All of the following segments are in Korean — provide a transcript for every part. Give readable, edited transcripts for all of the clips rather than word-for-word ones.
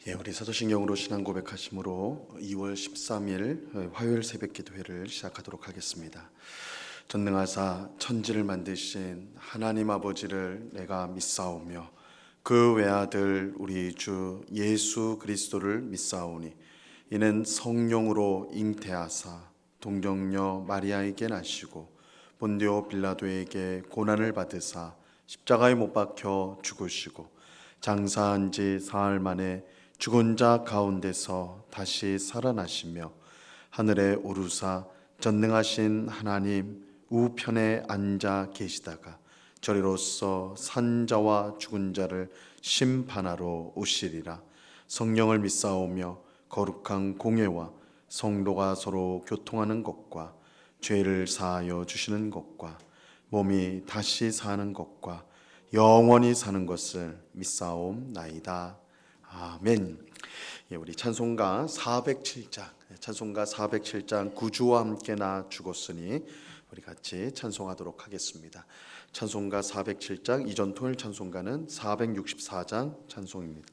우리 사도신경으로 신앙 고백하심으로 2월 13일 화요일 새벽 기도회를 시작하도록 하겠습니다. 전능하사 천지를 만드신 하나님 아버지를 내가 믿사오며 그 외아들 우리 주 예수 그리스도를 믿사오니 이는 성령으로 잉태하사 동정녀 마리아에게 나시고 본디오 빌라도에게 고난을 받으사 십자가에 못 박혀 죽으시고 장사한 지 사흘 만에 죽은 자 가운데서 다시 살아나시며 하늘에 오르사 전능하신 하나님 우편에 앉아 계시다가 저리로서 산 자와 죽은 자를 심판하러 오시리라. 성령을 믿사오며 거룩한 공회와 성도가 서로 교통하는 것과 죄를 사하여 주시는 것과 몸이 다시 사는 것과 영원히 사는 것을 믿사옵나이다. 아멘. 우리 찬송가 407장 구주와 함께 나 죽었으니 우리 같이 찬송하도록 하겠습니다. 찬송가 407장 이전 토요일 찬송가는 465장 찬송입니다.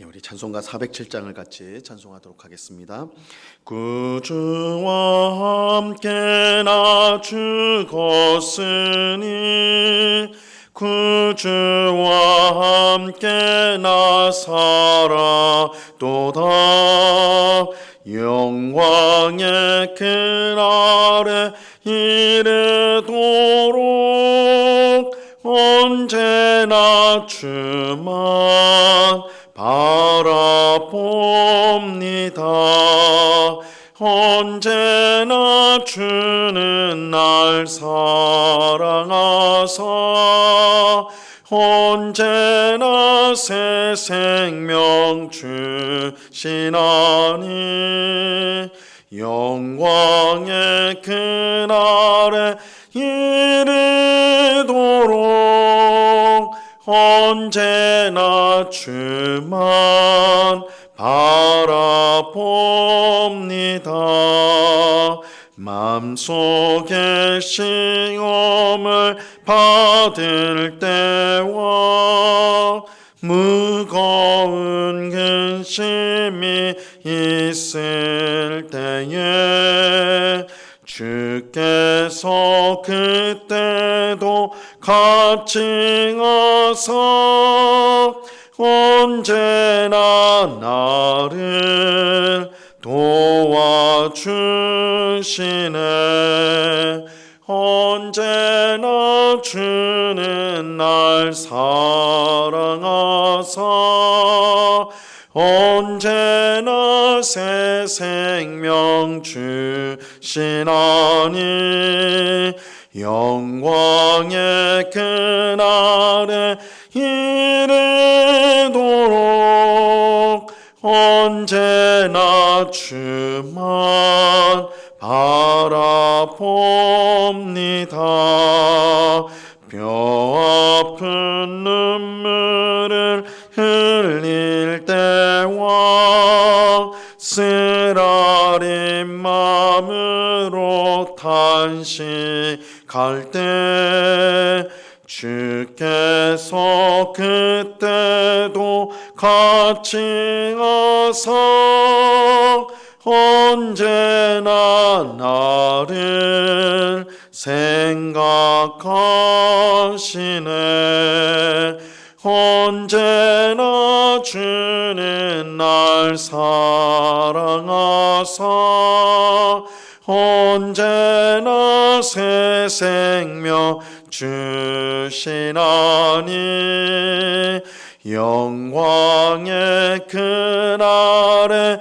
우리 찬송가 407장을 같이 찬송하도록 하겠습니다. 구주와 함께 나 죽었으니 구주와 함께 나 살아도다. 영광의 그날에 이르도록 언제나 주만 바라봅니다. 언제나 주는 날 사랑하사 언제나 새 생명 주시나니 영광의 그날에 이르도록 언제나 주만 바라봅니다. 마음속에 시험을 받을 때와 무거운 근심이 있을 때에 주께서 그때도 같이 가서 언제나 나를 도와주시네. 언제나 주는 날 사랑하사 언제나 새 생명 주시나니 영광의 그날에 이르도록 언제나 주만 바라봅니다. 뼈 아픈 눈물을 흘릴 때와 쓰라린 마음으로 탄식할 때 주께서 그때도 같이 가서 언제나 나를 생각하시네. 언제나 주는 날 사랑하사 언제나 새 생명 주시나니 영광의 그날에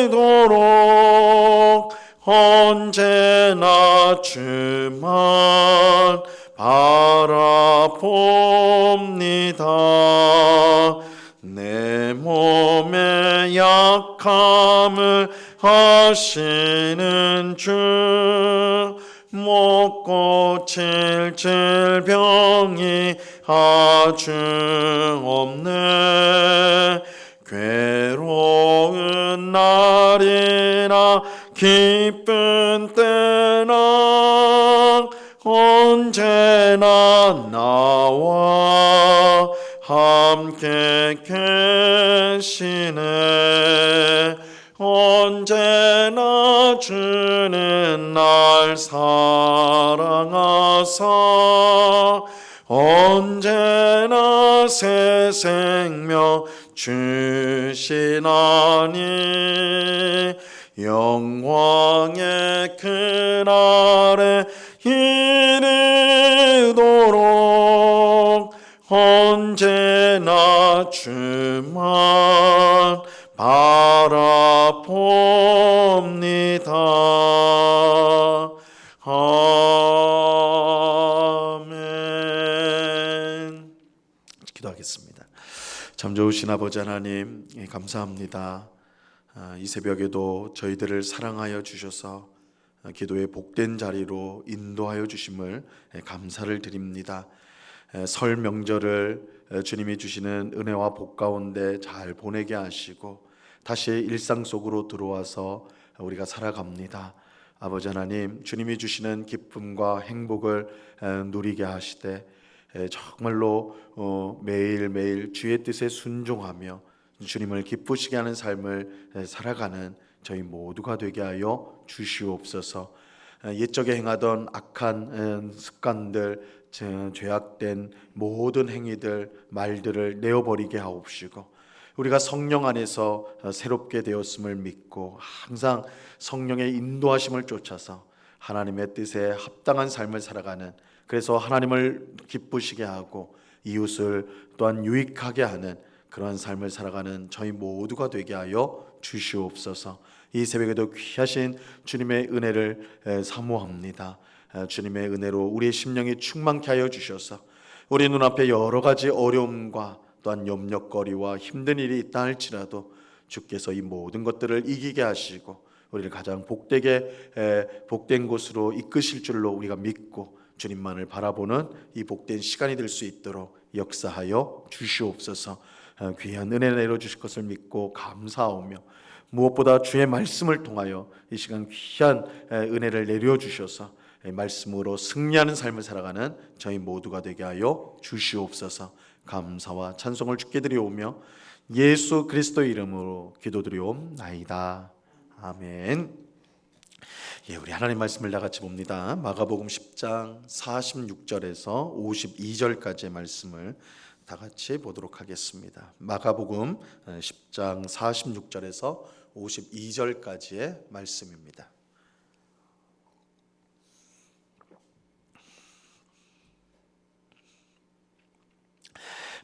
이르도록 언제나 주만 바라봅니다. 내 몸의 약함을 아시는 주 못 고칠 질병이 아주 없네. 괴로운 날이나 기쁜 때나 언제나 나와 함께 계시네. 언제나 주는 날 사랑하사 언제나 새 생명 주시나니 영광의 그날에 이르도록 언제나 주만 바라봅니다. 아멘. 기도하겠습니다. 참 좋으신 아버지 하나님, 감사합니다. 이 새벽에도 저희들을 사랑하여 주셔서 기도의 복된 자리로 인도하여 주심을 감사를 드립니다. 설 명절을 주님이 주시는 은혜와 복 가운데 잘 보내게 하시고 다시 일상 속으로 들어와서 우리가 살아갑니다. 아버지 하나님, 주님이 주시는 기쁨과 행복을 누리게 하시되 정말로 매일매일 주의 뜻에 순종하며 주님을 기쁘시게 하는 삶을 살아가는 저희 모두가 되게 하여 주시옵소서. 옛적에 행하던 악한 습관들, 죄악된 모든 행위들, 말들을 내어버리게 하옵시고 우리가 성령 안에서 새롭게 되었음을 믿고 항상 성령의 인도하심을 쫓아서 하나님의 뜻에 합당한 삶을 살아가는, 그래서 하나님을 기쁘시게 하고 이웃을 또한 유익하게 하는 그러한 삶을 살아가는 저희 모두가 되게 하여 주시옵소서. 이 새벽에도 귀하신 주님의 은혜를 사모합니다. 주님의 은혜로 우리의 심령이 충만케 하여 주셔서 우리 눈앞에 여러 가지 어려움과 또한 염려거리와 힘든 일이 있다 할지라도 주께서 이 모든 것들을 이기게 하시고 우리를 가장 복된 곳으로 이끄실 줄로 우리가 믿고 주님만을 바라보는 이 복된 시간이 될 수 있도록 역사하여 주시옵소서. 귀한 은혜 내려주실 것을 믿고 감사하오며 무엇보다 주의 말씀을 통하여 이 시간 귀한 은혜를 내려주셔서 말씀으로 승리하는 삶을 살아가는 저희 모두가 되게 하여 주시옵소서. 감사와 찬송을 주께 드리오며 예수 그리스도의 이름으로 기도드리옵나이다. 아멘. 우리 하나님 말씀을 다 같이 봅니다. 마가복음 10장 46절에서 52절까지의 말씀을 다 같이 보도록 하겠습니다. 마가복음 10장 46절에서 52절까지의 말씀입니다.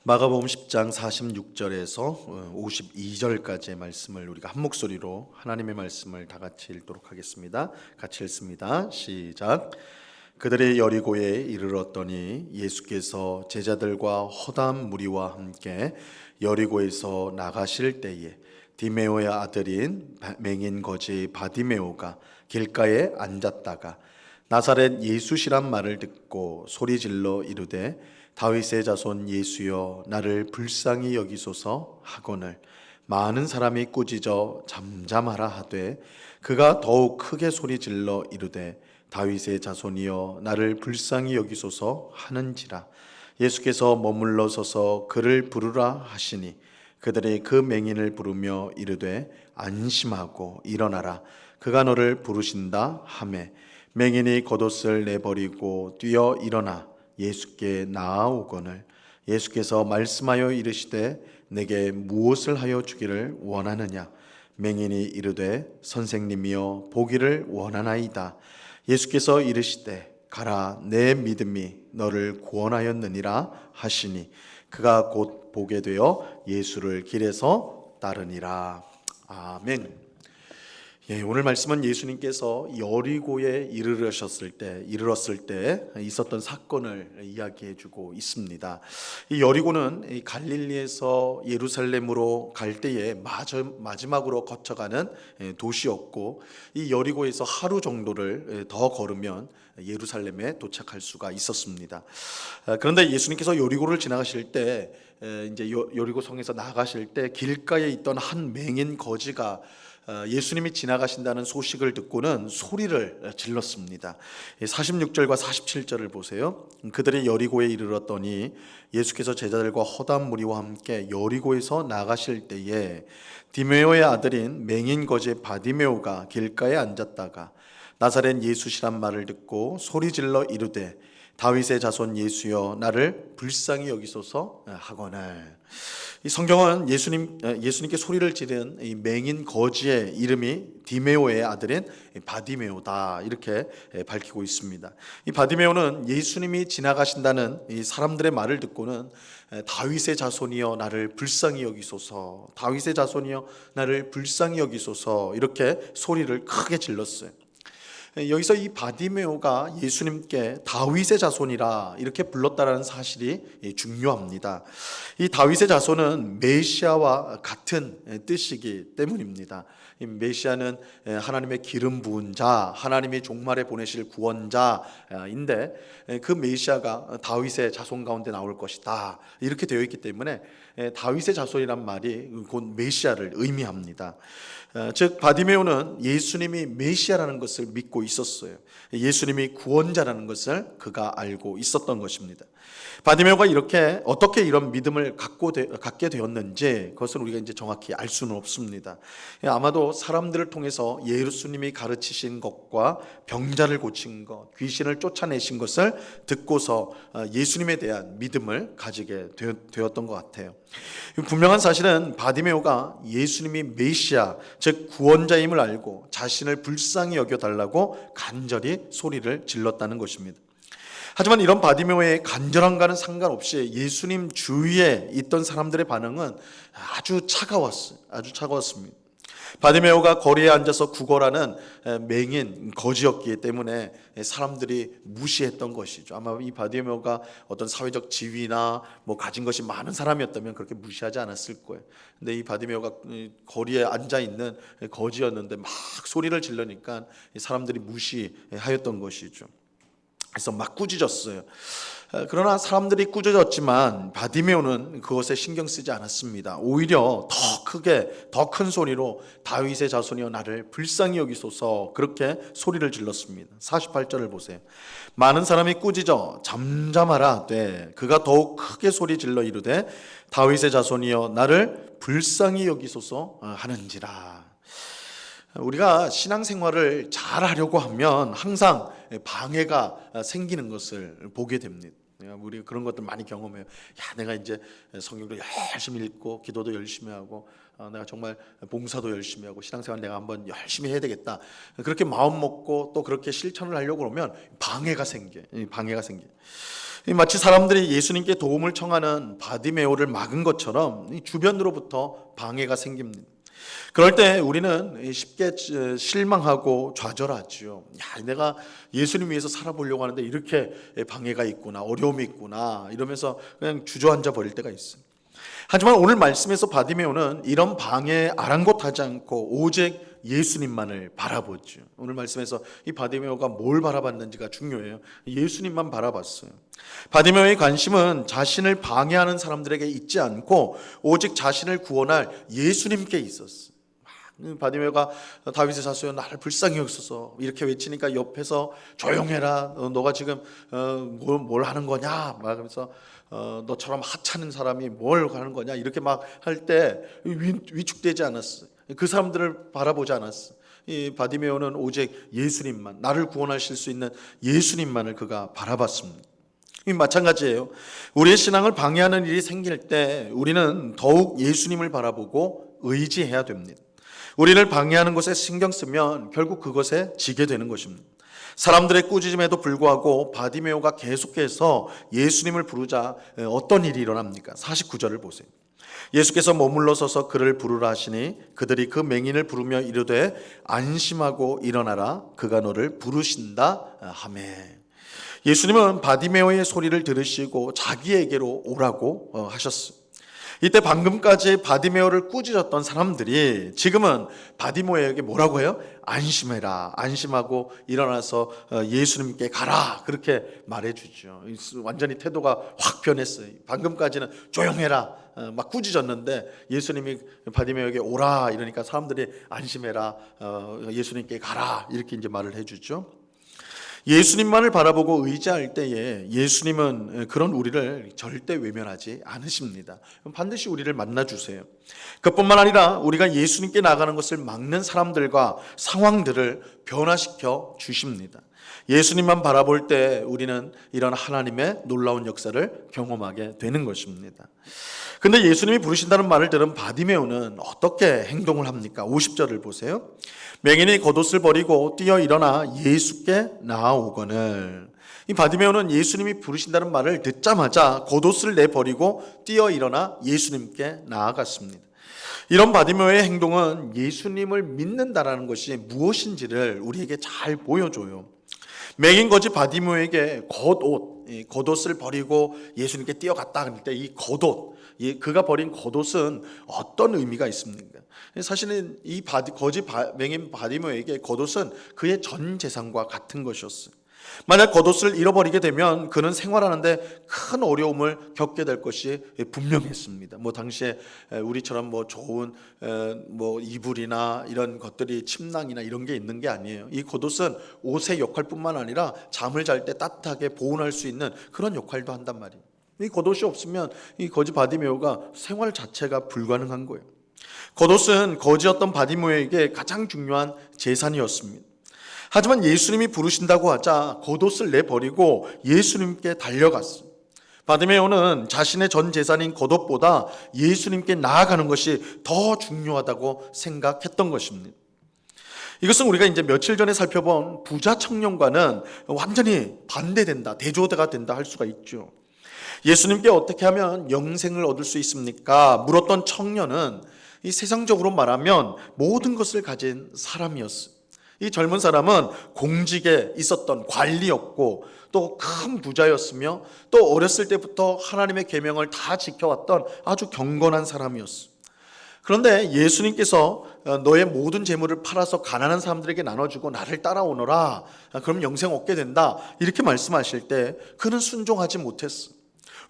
마가복음 10장 46절에서 52절까지의 말씀을 우리가 한 목소리로 하나님의 말씀을 다 같이 읽도록 하겠습니다. 같이 읽습니다. 시작. 그들이 여리고에 이르렀더니 예수께서 제자들과 허다한 무리와 함께 여리고에서 나가실 때에 디메오의 아들인 맹인 거지 바디메오가 길가에 앉았다가 나사렛 예수시란 말을 듣고 소리질러 이르되 다윗의 자손 예수여 나를 불쌍히 여기소서 하거늘 많은 사람이 꾸짖어 잠잠하라 하되 그가 더욱 크게 소리질러 이르되 다윗의 자손이여 나를 불쌍히 여기소서 하는지라. 예수께서 머물러 서서 그를 부르라 하시니 그들이 그 맹인을 부르며 이르되 안심하고 일어나라 그가 너를 부르신다 하매 맹인이 겉옷을 내버리고 뛰어 일어나 예수께 나아오거늘 예수께서 말씀하여 이르시되 내게 무엇을 하여 주기를 원하느냐. 맹인이 이르되 선생님이여 보기를 원하나이다. 예수께서 이르시되 가라 내 믿음이 너를 구원하였느니라 하시니 그가 곧 보게 되어 예수를 길에서 따르니라. 아멘. 오늘 말씀은 예수님께서 여리고에 이르렀을 때 있었던 사건을 이야기해 주고 있습니다. 이 여리고는 이 갈릴리에서 예루살렘으로 갈 때에 마지막으로 거쳐가는 도시였고, 이 여리고에서 하루 정도를 더 걸으면 예루살렘에 도착할 수가 있었습니다. 그런데 예수님께서 여리고를 지나가실 때, 이제 여리고 성에서 나가실 때 길가에 있던 한 맹인 거지가 예수님이 지나가신다는 소식을 듣고는 소리를 질렀습니다. 46절과 47절을 보세요. 그들이 여리고에 이르렀더니 예수께서 제자들과 허다한 무리와 함께 여리고에서 나가실 때에 디메오의 아들인 맹인 거지 바디메오가 길가에 앉았다가 나사렛 예수시란 말을 듣고 소리질러 이르되 다윗의 자손 예수여 나를 불쌍히 여기소서 하거늘. 이 성경은 예수님께 소리를 지른 이 맹인 거지의 이름이 디메오의 아들인 바디메오다 이렇게 밝히고 있습니다. 이 바디메오는 예수님이 지나가신다는 이 사람들의 말을 듣고는 다윗의 자손이여 나를 불쌍히 여기소서, 다윗의 자손이여 나를 불쌍히 여기소서 이렇게 소리를 크게 질렀어요. 여기서 이 바디메오가 예수님께 다윗의 자손이라 이렇게 불렀다라는 사실이 중요합니다. 이 다윗의 자손은 메시아와 같은 뜻이기 때문입니다. 이 메시아는 하나님의 기름 부은 자, 하나님이 종말에 보내실 구원자인데 그 메시아가 다윗의 자손 가운데 나올 것이다 이렇게 되어 있기 때문에 다윗의 자손이란 말이 곧 메시아를 의미합니다. 즉 바디메오는 예수님이 메시아라는 것을 믿고 있었어요. 예수님이 구원자라는 것을 그가 알고 있었던 것입니다. 바디메오가 어떻게 이런 믿음을 갖게 되었는지 그것은 우리가 이제 정확히 알 수는 없습니다. 아마도 사람들을 통해서 예수님이 가르치신 것과 병자를 고친 것, 귀신을 쫓아내신 것을 듣고서 예수님에 대한 믿음을 가지게 되었던 것 같아요. 분명한 사실은 바디메오가 예수님이 메시아, 즉 구원자임을 알고 자신을 불쌍히 여겨달라고 간절히 소리를 질렀다는 것입니다. 하지만 이런 바디메오의 간절함과는 상관없이 예수님 주위에 있던 사람들의 반응은 아주 차가웠습니다. 바디메오가 거리에 앉아서 구걸하는 맹인 거지였기 때문에 사람들이 무시했던 것이죠. 아마 이 바디메오가 어떤 사회적 지위나 가진 것이 많은 사람이었다면 그렇게 무시하지 않았을 거예요. 근데 이 바디메오가 거리에 앉아 있는 거지였는데 막 소리를 지르니까 사람들이 무시하였던 것이죠. 그래서 막 꾸짖었어요. 그러나 사람들이 꾸짖었지만 바디메오는 그것에 신경 쓰지 않았습니다. 오히려 더 크게 더 큰 소리로 다윗의 자손이여 나를 불쌍히 여기소서 그렇게 소리를 질렀습니다. 48절을 보세요. 많은 사람이 꾸짖어 잠잠하라 하되 그가 더욱 크게 소리 질러 이르되 다윗의 자손이여 나를 불쌍히 여기소서 하는지라. 우리가 신앙생활을 잘 하려고 하면 항상 방해가 생기는 것을 보게 됩니다. 우리 그런 것들 많이 경험해요. 내가 이제 성경도 열심히 읽고 기도도 열심히 하고 내가 정말 봉사도 열심히 하고 신앙생활 내가 한번 열심히 해야 되겠다. 그렇게 마음 먹고 또 그렇게 실천을 하려고 그러면 방해가 생겨요. 마치 사람들이 예수님께 도움을 청하는 바디메오를 막은 것처럼 주변으로부터 방해가 생깁니다. 그럴 때 우리는 쉽게 실망하고 좌절하죠. 내가 예수님 위해서 살아보려고 하는데 이렇게 방해가 있구나, 어려움이 있구나 이러면서 그냥 주저앉아 버릴 때가 있어요. 하지만 오늘 말씀에서 바디메오는 이런 방해에 아랑곳하지 않고 오직 예수님만을 바라보죠. 오늘 말씀에서 이 바디메오가 뭘 바라봤는지가 중요해요. 예수님만 바라봤어요. 바디메오의 관심은 자신을 방해하는 사람들에게 있지 않고 오직 자신을 구원할 예수님께 있었어요. 바디메오가 다윗의 자손이여 나를 불쌍히 여기소서 이렇게 외치니까 옆에서 조용해라, 너가 지금 뭘 하는 거냐 막 그러면서 너처럼 하찮은 사람이 뭘 하는 거냐 이렇게 막 할 때 위축되지 않았어요. 그 사람들을 바라보지 않았어요. 이 바디메오는 오직 예수님만, 나를 구원하실 수 있는 예수님만을 그가 바라봤습니다. 마찬가지예요. 우리의 신앙을 방해하는 일이 생길 때 우리는 더욱 예수님을 바라보고 의지해야 됩니다. 우리를 방해하는 것에 신경 쓰면 결국 그것에 지게 되는 것입니다. 사람들의 꾸짖음에도 불구하고 바디메오가 계속해서 예수님을 부르자 어떤 일이 일어납니까? 49절을 보세요. 예수께서 머물러 서서 그를 부르라 하시니 그들이 그 맹인을 부르며 이르되 안심하고 일어나라 그가 너를 부르신다 하매. 예수님은 바디메오의 소리를 들으시고 자기에게로 오라고 하셨어요. 이때 방금까지 바디메오를 꾸짖었던 사람들이 지금은 바디메오에게 뭐라고 해요? 안심해라, 안심하고 일어나서 예수님께 가라, 그렇게 말해주죠. 완전히 태도가 확 변했어요. 방금까지는 조용해라 막 꾸짖었는데 예수님이 바디메오에게 오라 이러니까 사람들이 안심해라, 예수님께 가라, 이렇게 이제 말을 해주죠. 예수님만을 바라보고 의지할 때에 예수님은 그런 우리를 절대 외면하지 않으십니다. 반드시 우리를 만나주세요. 그뿐만 아니라 우리가 예수님께 나가는 것을 막는 사람들과 상황들을 변화시켜 주십니다. 예수님만 바라볼 때 우리는 이런 하나님의 놀라운 역사를 경험하게 되는 것입니다. 근데 예수님이 부르신다는 말을 들은 바디메오는 어떻게 행동을 합니까? 50절을 보세요. 맹인이 겉옷을 버리고 뛰어 일어나 예수께 나아오거늘. 이 바디메오는 예수님이 부르신다는 말을 듣자마자 겉옷을 내버리고 뛰어 일어나 예수님께 나아갔습니다. 이런 바디메오의 행동은 예수님을 믿는다라는 것이 무엇인지를 우리에게 잘 보여줘요. 맹인 거지 바디메오에게 겉옷을 버리고 예수님께 뛰어갔다 할 때 이 겉옷, 그가 버린 겉옷은 어떤 의미가 있습니까? 사실은 이 맹인 바디메오에게 겉옷은 그의 전 재산과 같은 것이었어요. 만약 겉옷을 잃어버리게 되면 그는 생활하는데 큰 어려움을 겪게 될 것이 분명했습니다. 당시에 우리처럼 좋은 이불이나 이런 것들이 침낭이나 이런 게 있는 게 아니에요. 이 겉옷은 옷의 역할뿐만 아니라 잠을 잘 때 따뜻하게 보온할 수 있는 그런 역할도 한단 말이에요. 이 겉옷이 없으면 이 거지 바디메오가 생활 자체가 불가능한 거예요. 겉옷은 거지였던 바디메오에게 가장 중요한 재산이었습니다. 하지만 예수님이 부르신다고 하자 겉옷을 내버리고 예수님께 달려갔어요. 바디메오는 자신의 전 재산인 겉옷보다 예수님께 나아가는 것이 더 중요하다고 생각했던 것입니다. 이것은 우리가 이제 며칠 전에 살펴본 부자 청년과는 완전히 반대된다, 대조가 된다 할 수가 있죠. 예수님께 어떻게 하면 영생을 얻을 수 있습니까? 물었던 청년은 이 세상적으로 말하면 모든 것을 가진 사람이었어요. 이 젊은 사람은 공직에 있었던 관리였고 또 큰 부자였으며 또 어렸을 때부터 하나님의 계명을 다 지켜왔던 아주 경건한 사람이었어요. 그런데 예수님께서 너의 모든 재물을 팔아서 가난한 사람들에게 나눠주고 나를 따라오너라, 그럼 영생 얻게 된다, 이렇게 말씀하실 때 그는 순종하지 못했어요.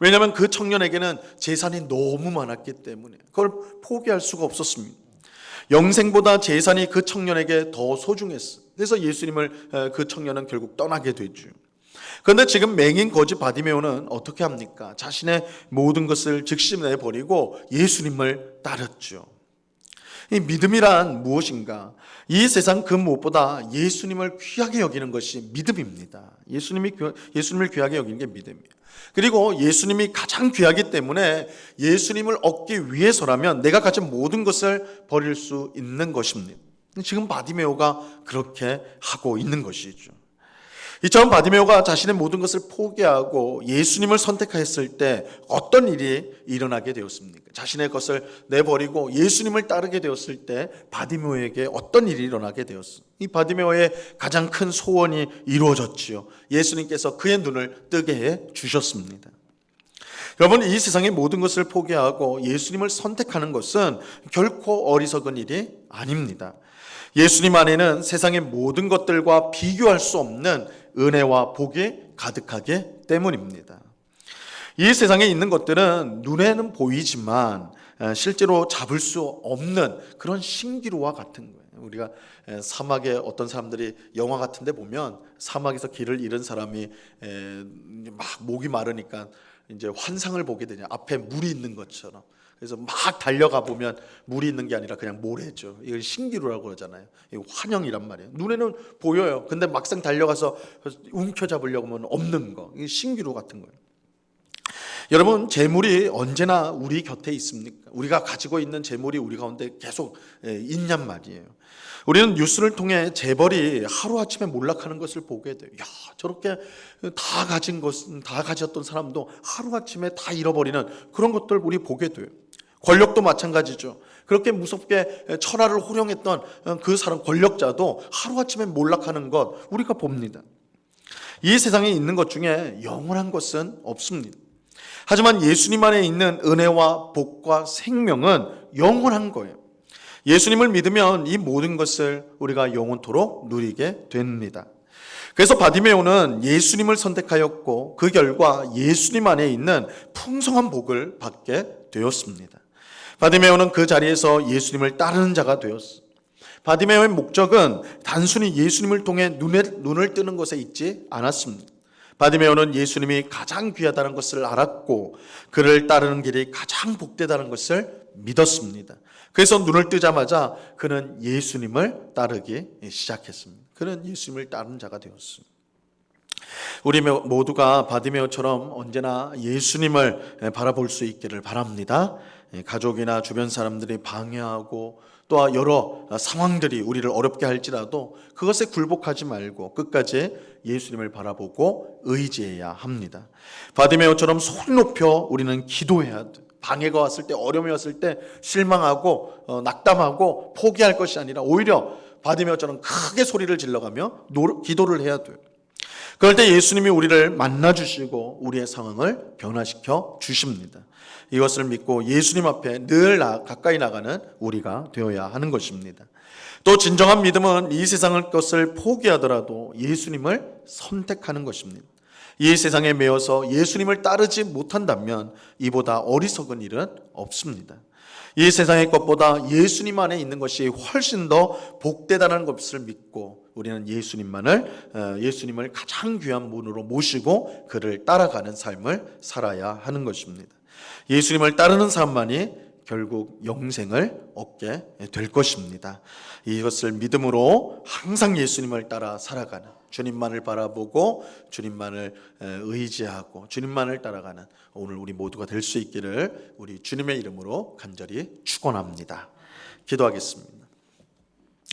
왜냐하면 그 청년에게는 재산이 너무 많았기 때문에 그걸 포기할 수가 없었습니다. 영생보다 재산이 그 청년에게 더 소중했어요. 그래서 예수님을 그 청년은 결국 떠나게 되죠. 그런데 지금 맹인 거지 바디메오는 어떻게 합니까? 자신의 모든 것을 즉시 내버리고 예수님을 따랐죠. 이 믿음이란 무엇인가? 이 세상 그 무엇보다 예수님을 귀하게 여기는 것이 믿음입니다. 예수님을 귀하게 여기는 게 믿음이에요. 그리고 예수님이 가장 귀하기 때문에 예수님을 얻기 위해서라면 내가 가진 모든 것을 버릴 수 있는 것입니다. 지금 바디메오가 그렇게 하고 있는 것이죠. 이처럼 바디메오가 자신의 모든 것을 포기하고 예수님을 선택했을 때 어떤 일이 일어나게 되었습니까? 자신의 것을 내버리고 예수님을 따르게 되었을 때 바디메오에게 어떤 일이 일어나게 되었습니까? 이 바디메오의 가장 큰 소원이 이루어졌지요. 예수님께서 그의 눈을 뜨게 해 주셨습니다. 여러분, 이 세상의 모든 것을 포기하고 예수님을 선택하는 것은 결코 어리석은 일이 아닙니다. 예수님 안에는 세상의 모든 것들과 비교할 수 없는 은혜와 복이 가득하기 때문입니다. 이 세상에 있는 것들은 눈에는 보이지만 실제로 잡을 수 없는 그런 신기루와 같은 거예요. 우리가 사막에 어떤 사람들이 영화 같은 데 보면 사막에서 길을 잃은 사람이 막 목이 마르니까 이제 환상을 보게 되냐, 앞에 물이 있는 것처럼. 그래서 막 달려가 보면 물이 있는 게 아니라 그냥 모래죠. 이걸 신기루라고 그러잖아요. 이거 환영이란 말이에요. 눈에는 보여요. 근데 막상 달려가서 움켜잡으려고 하면 없는 거. 이게 신기루 같은 거예요. 여러분, 재물이 언제나 우리 곁에 있습니까? 우리가 가지고 있는 재물이 우리 가운데 계속 있냔 말이에요. 우리는 뉴스를 통해 재벌이 하루아침에 몰락하는 것을 보게 돼요. 야, 저렇게 다 가졌던 사람도 하루아침에 다 잃어버리는 그런 것들 우리 보게 돼요. 권력도 마찬가지죠. 그렇게 무섭게 천하를 호령했던 그 사람 권력자도 하루아침에 몰락하는 것 우리가 봅니다. 이 세상에 있는 것 중에 영원한 것은 없습니다. 하지만 예수님 안에 있는 은혜와 복과 생명은 영원한 거예요. 예수님을 믿으면 이 모든 것을 우리가 영원토록 누리게 됩니다. 그래서 바디메오는 예수님을 선택하였고 그 결과 예수님 안에 있는 풍성한 복을 받게 되었습니다. 바디메오는 그 자리에서 예수님을 따르는 자가 되었습니다. 바디메오의 목적은 단순히 예수님을 통해 눈을 뜨는 것에 있지 않았습니다. 바디메오는 예수님이 가장 귀하다는 것을 알았고 그를 따르는 길이 가장 복되다는 것을 믿었습니다. 그래서 눈을 뜨자마자 그는 예수님을 따르기 시작했습니다. 그는 예수님을 따르는 자가 되었습니다. 우리 모두가 바디메오처럼 언제나 예수님을 바라볼 수 있기를 바랍니다. 가족이나 주변 사람들이 방해하고 또 여러 상황들이 우리를 어렵게 할지라도 그것에 굴복하지 말고 끝까지 예수님을 바라보고 의지해야 합니다. 바디메오처럼 소리 높여 우리는 기도해야 돼. 방해가 왔을 때, 어려움이 왔을 때 실망하고 낙담하고 포기할 것이 아니라 오히려 바디메오처럼 크게 소리를 질러가며 기도를 해야 돼요. 그럴 때 예수님이 우리를 만나주시고 우리의 상황을 변화시켜 주십니다. 이것을 믿고 예수님 앞에 늘 가까이 나가는 우리가 되어야 하는 것입니다. 또 진정한 믿음은 이 세상의 것을 포기하더라도 예수님을 선택하는 것입니다. 이 세상에 매여서 예수님을 따르지 못한다면 이보다 어리석은 일은 없습니다. 이 세상의 것보다 예수님 안에 있는 것이 훨씬 더 복되다는 것을 믿고 우리는 예수님을 가장 귀한 분으로 모시고 그를 따라가는 삶을 살아야 하는 것입니다. 예수님을 따르는 사람만이 결국 영생을 얻게 될 것입니다. 이것을 믿음으로 항상 예수님을 따라 살아가는, 주님만을 바라보고 주님만을 의지하고 주님만을 따라가는 오늘 우리 모두가 될 수 있기를 우리 주님의 이름으로 간절히 축원합니다. 기도하겠습니다.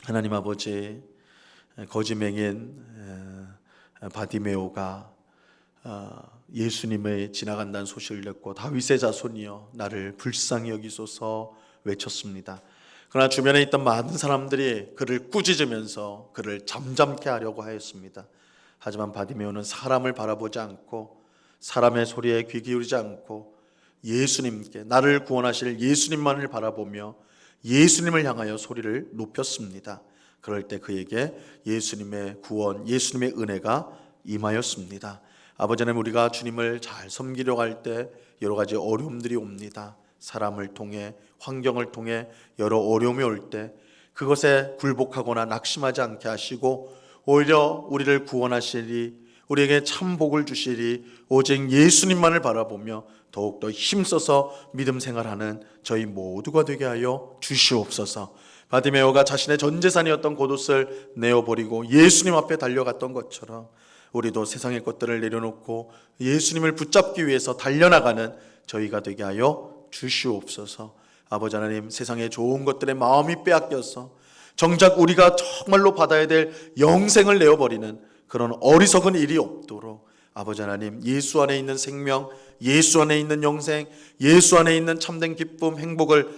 하나님 아버지, 거짓맹인 바디메오가 예수님의 지나간다는 소식을 듣고 다윗의 자손이여 나를 불쌍히 여기소서 외쳤습니다. 그러나 주변에 있던 많은 사람들이 그를 꾸짖으면서 그를 잠잠케 하려고 하였습니다. 하지만 바디메오는 사람을 바라보지 않고 사람의 소리에 귀 기울이지 않고 예수님께, 나를 구원하실 예수님만을 바라보며 예수님을 향하여 소리를 높였습니다. 그럴 때 그에게 예수님의 구원, 예수님의 은혜가 임하였습니다. 아버지 하나님, 우리가 주님을 잘 섬기려고 할 때 여러 가지 어려움들이 옵니다. 사람을 통해, 환경을 통해 여러 어려움이 올 때 그것에 굴복하거나 낙심하지 않게 하시고 오히려 우리를 구원하시리, 우리에게 참 복을 주시리 오직 예수님만을 바라보며 더욱더 힘써서 믿음 생활하는 저희 모두가 되게 하여 주시옵소서. 바디메오가 자신의 전 재산이었던 겉옷을 내어버리고 예수님 앞에 달려갔던 것처럼 우리도 세상의 것들을 내려놓고 예수님을 붙잡기 위해서 달려나가는 저희가 되게 하여 주시옵소서. 아버지 하나님, 세상의 좋은 것들에 마음이 빼앗겨서 정작 우리가 정말로 받아야 될 영생을 내어버리는 그런 어리석은 일이 없도록 아버지 하나님, 예수 안에 있는 생명, 예수 안에 있는 영생, 예수 안에 있는 참된 기쁨, 행복을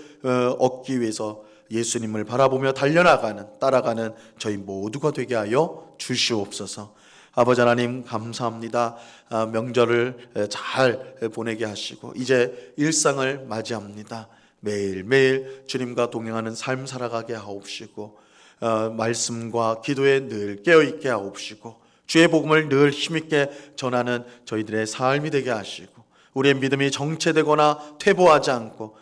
얻기 위해서 예수님을 바라보며 달려나가는, 따라가는 저희 모두가 되게 하여 주시옵소서. 아버지 하나님 감사합니다. 명절을 잘 보내게 하시고 이제 일상을 맞이합니다. 매일매일 주님과 동행하는 삶 살아가게 하옵시고 말씀과 기도에 늘 깨어있게 하옵시고 주의 복음을 늘 힘있게 전하는 저희들의 삶이 되게 하시고 우리의 믿음이 정체되거나 퇴보하지 않고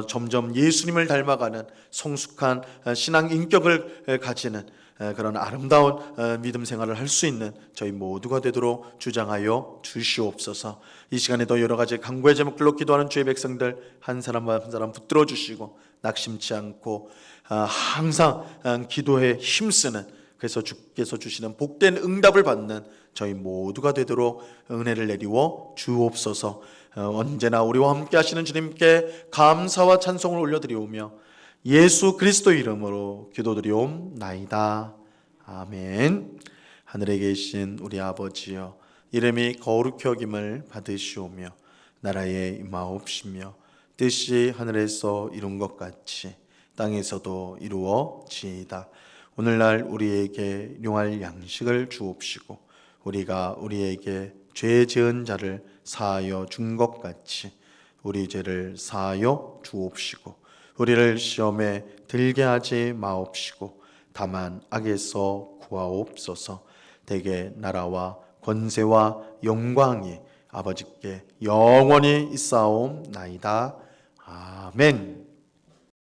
점점 예수님을 닮아가는 성숙한 신앙 인격을 가지는 그런 아름다운 믿음 생활을 할 수 있는 저희 모두가 되도록 주장하여 주시옵소서. 이 시간에도 여러 가지 간구의 제목들로 기도하는 주의 백성들 한 사람 한 사람 붙들어 주시고 낙심치 않고 항상 기도에 힘쓰는, 그래서 주께서 주시는 복된 응답을 받는 저희 모두가 되도록 은혜를 내리워 주옵소서. 언제나 우리와 함께 하시는 주님께 감사와 찬송을 올려드리오며 예수 그리스도 이름으로 기도드리옵나이다. 아멘. 하늘에 계신 우리 아버지여, 이름이 거룩히 여김을 받으시오며 나라에 임하옵시며 뜻이 하늘에서 이룬 것 같이 땅에서도 이루어지이다. 오늘날 우리에게 용할 양식을 주옵시고 우리가 우리에게 죄 지은 자를 사하여 준 것 같이 우리 죄를 사하여 주옵시고 우리를 시험에 들게 하지 마옵시고 다만 악에서 구하옵소서. 대개 나라와 권세와 영광이 아버지께 영원히 있사옵나이다. 아멘.